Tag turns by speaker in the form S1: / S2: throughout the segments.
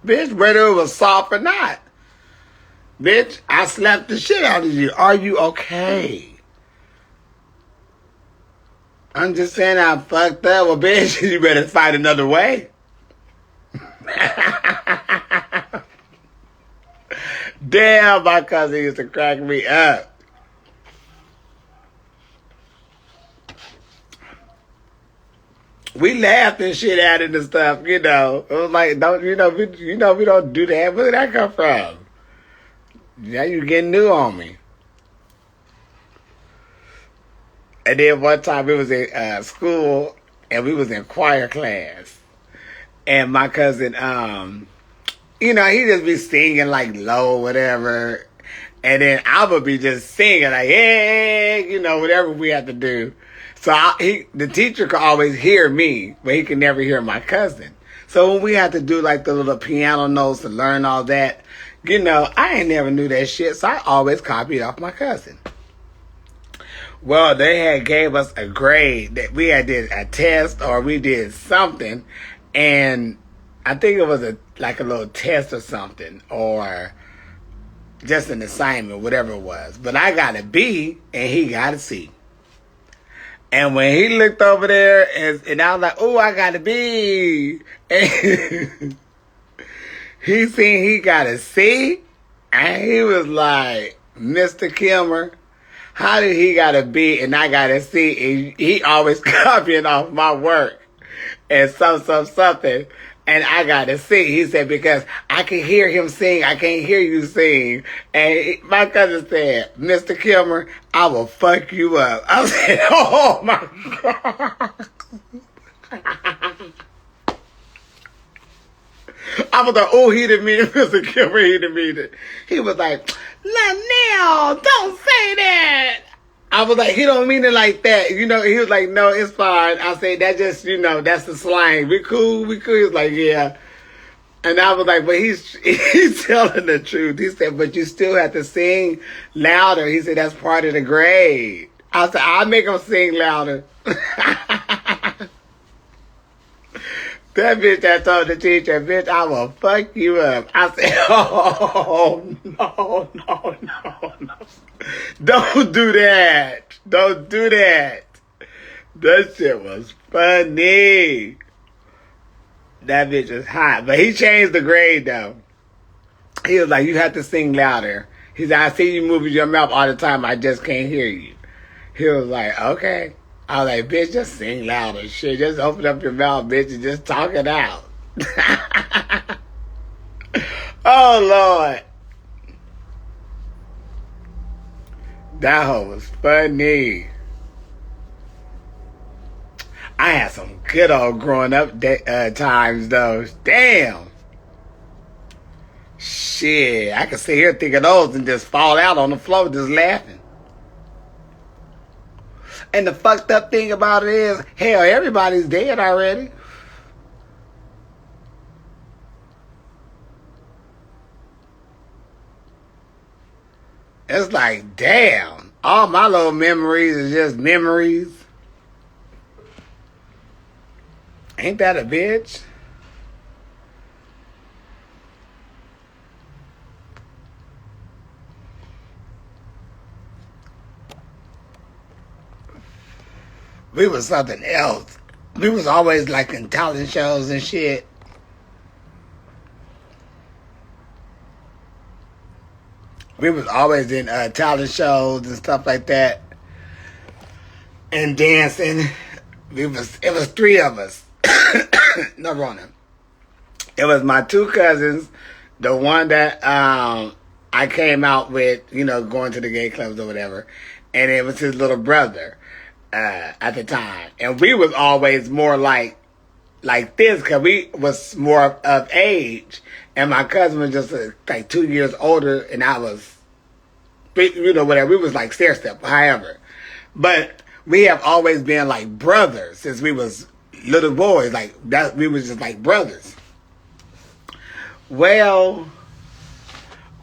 S1: Bitch, whether it was soft or not. Bitch, I slapped the shit out of you. Are you okay? I'm just saying I fucked up. Well, bitch, you better find another way. Damn, my cousin used to crack me up. We laughed and shit at it and stuff, you know. It was like, don't we don't do that. Where did that come from? Now you getting new on me. And then one time we was in school and we was in choir class. And my cousin, he just be singing like low, whatever. And then I would be just singing like, hey, whatever we had to do. So the teacher could always hear me, but he could never hear my cousin. So when we had to do like the little piano notes to learn all that, I ain't never knew that shit. So I always copied off my cousin. Well, they had gave us a grade that we had did a test or we did something. And I think it was like a little test or something or just an assignment, whatever it was. But I got a B and he got a C. And when he looked over there and I was like, oh, I got a B. And he seen he got a C. And he was like, Mr. Kilmer, how did he got a B and I got a C? And he always copying off my work. And something. And I got a C. He said, because I can hear him sing. I can't hear you sing. And my cousin said, Mr. Kilmer, I will fuck you up. I said, oh my God. I was like, oh, he didn't mean it, Mr. Kilmer. He didn't mean it. He was like, Lionel, don't say that. I was like, he don't mean it like that. He was like, no, it's fine. I said, that just, that's the slang. We cool. He was like, yeah. And I was like, but he's telling the truth. He said, but you still have to sing louder. He said, that's part of the grade. I said, I'll make him sing louder. That bitch that told the teacher, bitch, I will fuck you up. I said, oh, no. Don't do that. Don't do that. That shit was funny. That bitch is hot. But he changed the grade, though. He was like, you have to sing louder. He said, I see you moving your mouth all the time. I just can't hear you. He was like, okay. I was like, bitch, just sing louder. Shit, just open up your mouth, bitch, and just talk it out. Oh, Lord. That hoe was funny. I had some good old growing up times, though. Damn. Shit, I could sit here think of those and just fall out on the floor just laughing. And the fucked up thing about it is, hell, everybody's dead already. It's like, damn, all my little memories is just memories. Ain't that a bitch? We was something else. We was always like in talent shows and shit. We was always in talent shows and stuff like that. And dancing. It was three of us. No, Rona. It was my two cousins. The one that I came out with, going to the gay clubs or whatever. And it was his little brother. At the time, and we was always more like this because we was more of age, and my cousin was just like 2 years older, and I was, whatever. We was like stair step, however, but we have always been like brothers since we was little boys. Like that, we was just like brothers. Well,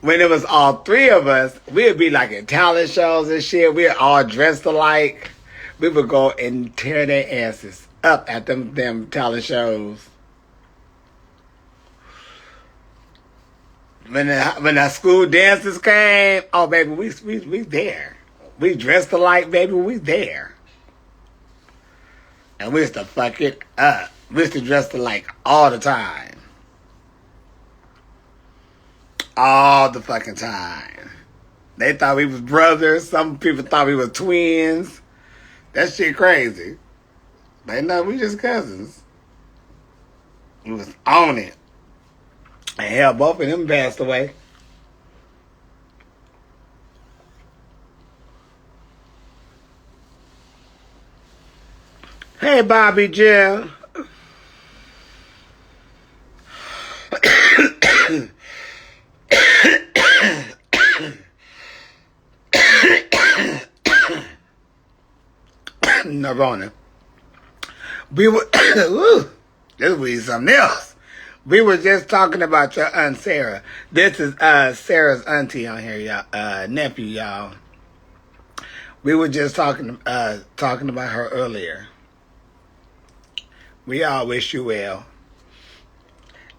S1: when it was all three of us, we'd be like in talent shows and shit. We're all dressed alike. We would go and tear their asses up at them talent shows. when the school dances came, oh baby, we there. We dressed alike, baby, we there. And we used to fuck it up. We used to dress alike all the time. All the fucking time. They thought we was brothers. Some people thought we were twins. That shit crazy. They know we just cousins. We was on it. And hell, both of them passed away. Hey, Bobby Jill. Nirvana. We were this will be something else. We were just talking about your Aunt Sarah. This is Sarah's auntie on here, y'all. Nephew, y'all. We were just talking about her earlier. We all wish you well.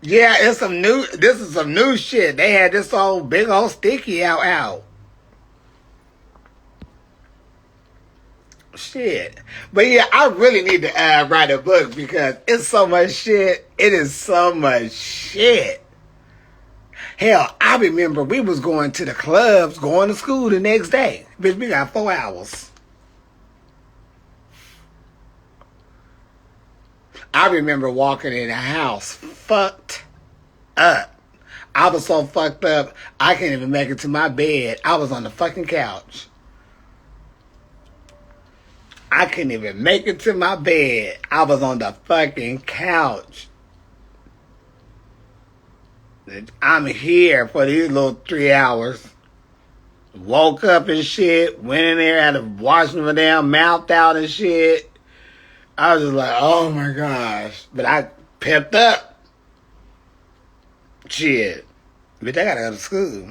S1: Yeah, this is some new shit. They had this old big old sticky out. Shit. But yeah, I really need to write a book because it's so much shit. It is so much shit. Hell, I remember we was going to the clubs, going to school the next day. Bitch, we got 4 hours. I remember walking in the house fucked up. I was so fucked up, I can't even make it to my bed. I was on the fucking couch. I couldn't even make it to my bed. I was on the fucking couch. I'm here for these little 3 hours. Woke up and shit. Went in there, had to wash my damn mouth out and shit. I was just like, oh my gosh. But I pepped up. Shit. But I gotta go to school.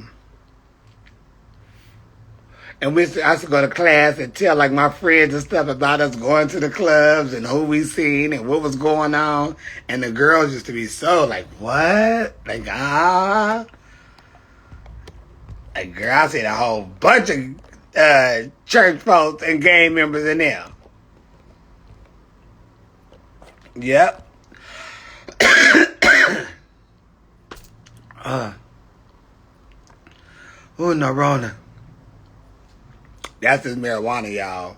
S1: And I used to go to class and tell like my friends and stuff about us going to the clubs and who we seen and what was going on. And the girls used to be so like, what? Like, Like, girl, I seen a whole bunch of church folks and gang members in there. Yep. No, Rona. That's just marijuana, y'all.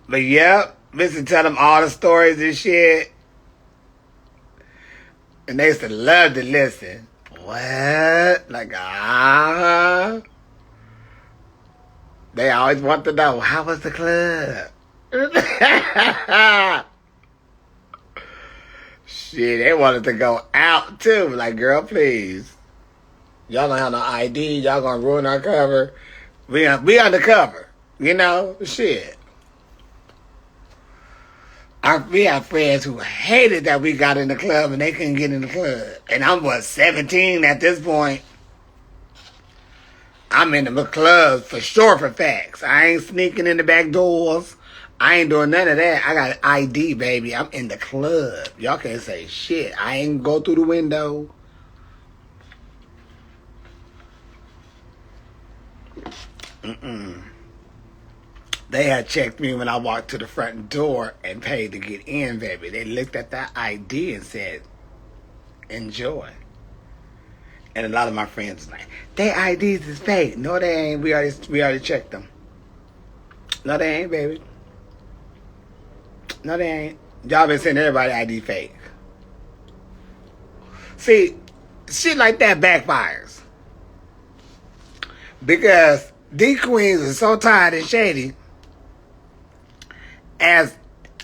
S1: But yep, listen, tell them all the stories and shit. And they used to love to listen. What? Like, They always want to know, how was the club? Shit, they wanted to go out too. Like, girl, please. Y'all don't have no ID. Y'all gonna ruin our cover. We undercover. You know? Shit. We have friends who hated that we got in the club and they couldn't get in the club. And I'm, 17 at this point. I'm in the club for sure for facts. I ain't sneaking in the back doors. I ain't doing none of that. I got an ID, baby. I'm in the club. Y'all can't say shit. I ain't go through the window. They had checked me when I walked to the front door and paid to get in, baby. They looked at that ID and said, enjoy. And a lot of my friends were like, their IDs is fake. No, they ain't. We already checked them. No, they ain't, baby. No, they ain't. Y'all been saying everybody ID fake. See, shit like that backfires. Because these queens are so tired and shady. As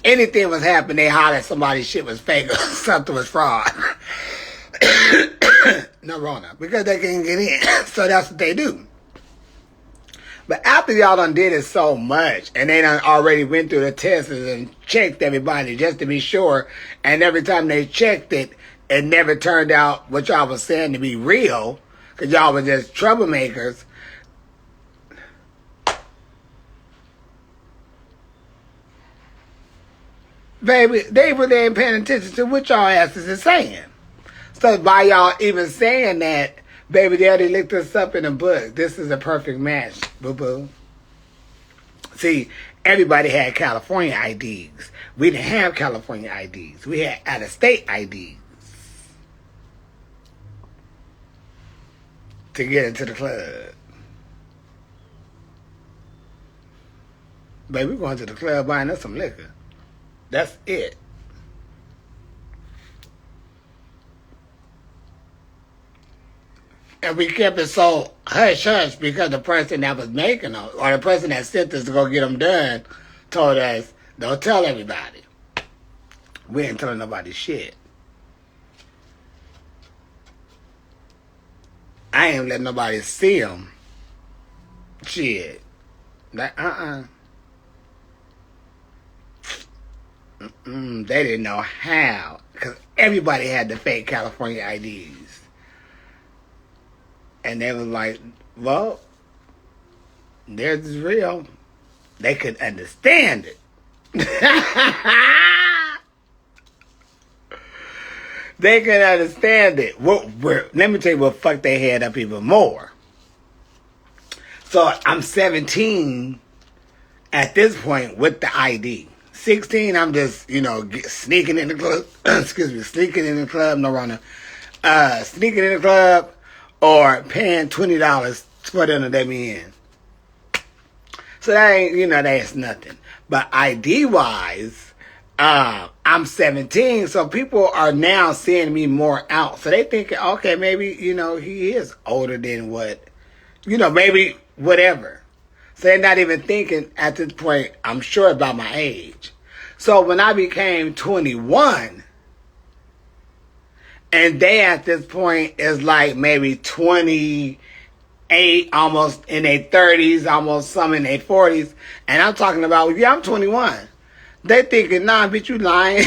S1: anything was happening, they hollered at somebody's shit was fake or something was fraud. No, Rona. Because they can't get in. So that's what they do. But after y'all done did it so much, and they done already went through the tests and checked everybody just to be sure, and every time they checked it, it never turned out what y'all was saying to be real, because y'all was just troublemakers. Baby, they really ain't paying attention to what y'all asses is saying. So by y'all even saying that, Baby daddy looked us up in a book. This is a perfect match, boo-boo. See, everybody had California IDs. We didn't have California IDs. We had out-of-state IDs to get into the club. Baby, we're going to the club buying us some liquor. That's it. And we kept it so hush-hush because the person that was making them, or the person that sent us to go get them done, told us, don't tell everybody. We ain't telling nobody shit. I ain't letting nobody see them. Shit. Like, they didn't know how. Because everybody had the fake California IDs. And they was like, well, theirs is real. They could understand it. They could understand it. Let me tell you what fucked their head up even more. So I'm 17 at this point with the ID. 16, I'm just, sneaking in the club. Excuse me, sneaking in the club, no runner. Sneaking in the club or paying $20 for them to let me in. So that ain't, that's nothing. But ID-wise, I'm 17, so people are now seeing me more out. So they thinking, okay, maybe, he is older than what, maybe whatever. So they're not even thinking at this point, I'm sure, about my age. So when I became 21, and they at this point is like maybe 28, almost in their 30s, almost some in their 40s. And I'm talking about, yeah, I'm 21. They thinking, nah, bitch, you lying.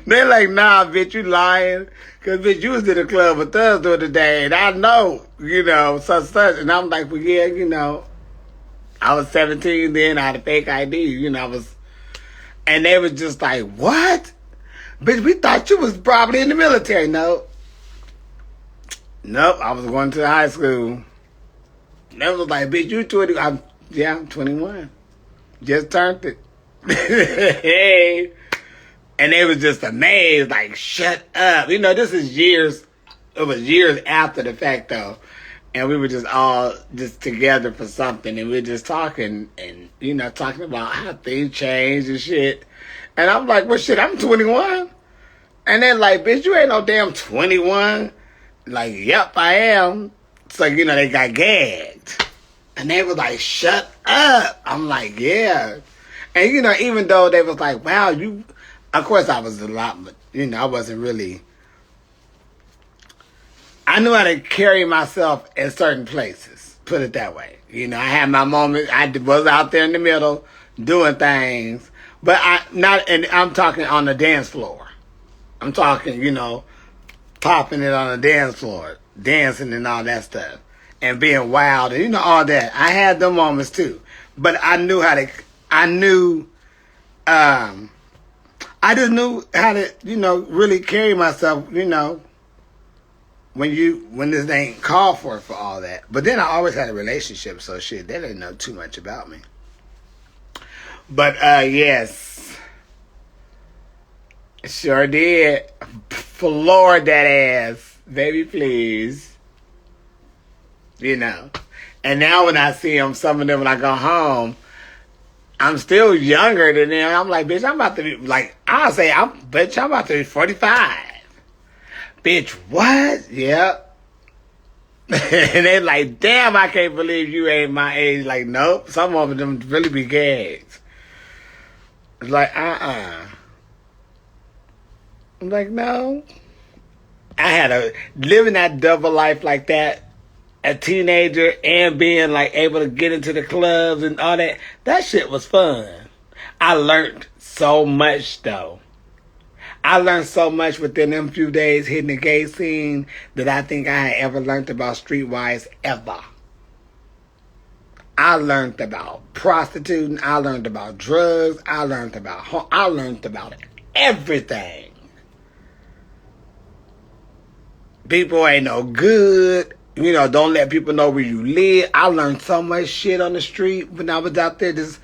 S1: They're like, nah, bitch, you lying. Because, bitch, you was in the club with us the other day, and I know, such. And I'm like, well, yeah, I was 17 then, I had a fake ID, and they was just like, what? Bitch, we thought you was probably in the military. Nope, I was going to high school. They was like, bitch, you 20. I'm 21. Just turned it. Hey. And they was just amazed, like, shut up. This is years. It was years after the fact, though. And we were just all just together for something. And we were just talking and, talking about how things change and shit. And I'm like, well, shit, I'm 21. And they're like, bitch, you ain't no damn 21. Like, yep, I am. So, they got gagged. And they was like, shut up. I'm like, yeah. And, even though they was like, wow, you... Of course, I was a lot, but, I wasn't really... I knew how to carry myself in certain places. Put it that way. I had my moments. I was out there in the middle doing things. But I'm talking on the dance floor. I'm talking, popping it on the dance floor. Dancing and all that stuff. And being wild and, all that. I had them moments, too. But I knew how to... I just knew how to, really carry myself, when this ain't called for all that. But then I always had a relationship, so shit, they didn't know too much about me. But, yes. Sure did. Floored that ass. Baby, please. And now when I see them, some of them when I go home, I'm still younger than them. I'm like, bitch, I'm about to be, like, I'll say, I'm about to be 45. Bitch, what? Yep. And they like, damn, I can't believe you ain't my age. Like, nope. Some of them really be gags. It's like, I'm like, no. I had living that double life like that. A teenager and being like able to get into the clubs and all that. That shit was fun. I learned so much though. I learned so much within them few days hitting the gay scene that I think I had ever learned about streetwise ever. I learned about prostituting. I learned about drugs. I learned about everything. People ain't no good. You know, don't let people know where you live. I learned so much shit on the street when I was out there just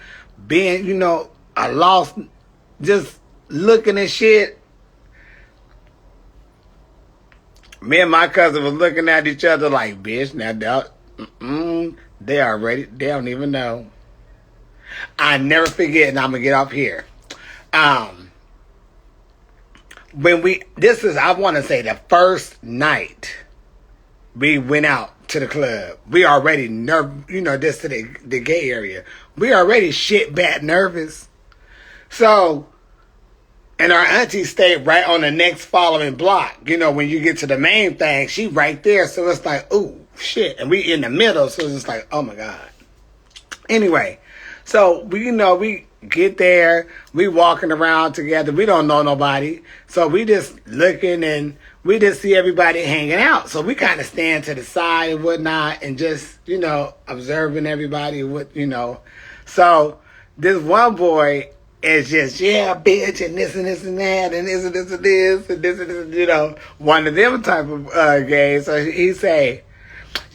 S1: being, you know, I lost just looking at shit. Me and my cousin was looking at each other like, bitch, now they already, they don't even know. I never forget, and I'm gonna get off here. Um, when this is, I want to say the first night we went out to the club. We already you know, this to the gay area. We already shit bad nervous. So, and our auntie stayed right on the next following block. You know, when you get to the main thing, she right there. So it's like, ooh, shit. And we in the middle. So it's just like, oh my God. Anyway, so we get there, we walking around together, we don't know nobody, so we just looking and we just see everybody hanging out. So we kind of stand to the side and whatnot and just, you know, observing everybody, So this one boy is just, yeah, bitch, and this and this and that, and this and this and this, and this and this, you know, one of them type of gays. So he say,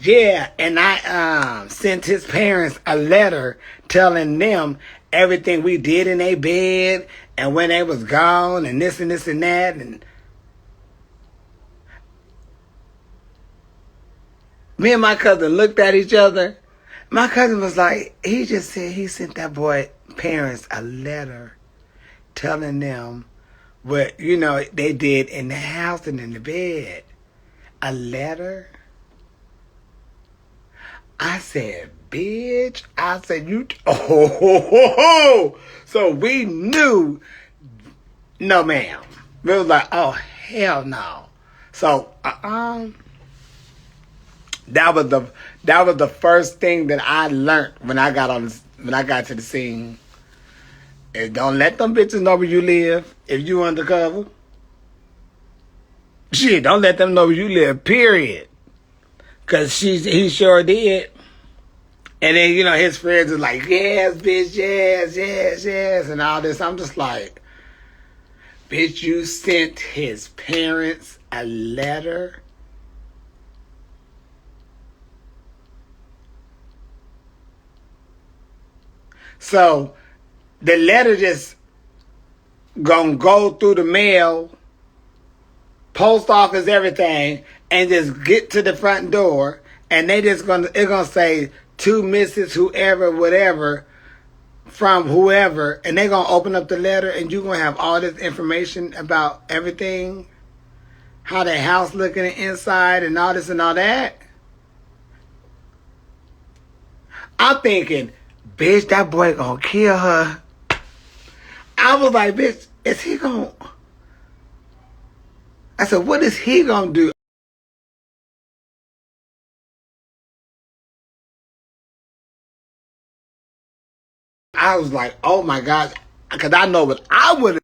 S1: yeah, and I sent his parents a letter telling them everything we did in their bed and when they was gone and this and this and that. And me and my cousin looked at each other. My cousin was like, he just said he sent that boy parents a letter telling them what, you know, they did in the house and in the bed. A letter? I said, bitch. I said, you. Oh. So we knew, no, ma'am. We was like, oh, hell no. So, that was the first thing that I learned when I got to the scene. Is don't let them bitches know where you live if you undercover. Shit, don't let them know where you live. Period. Cause he sure did. And then, you know, his friends are like, yes, bitch, yes, and all this. I'm just like, bitch, you sent his parents a letter? So, the letter just gonna go through the mail, post office, everything, and just get to the front door, and it's gonna say, to Mrs. whoever, whatever, from whoever, and they're going to open up the letter, and you're going to have all this information about everything, how the house looking inside, and all this and all that. I'm thinking, bitch, that boy going to kill her. I was like, bitch, is he going to... I said, what is he going to do? I was like, oh my God, because I know what I would have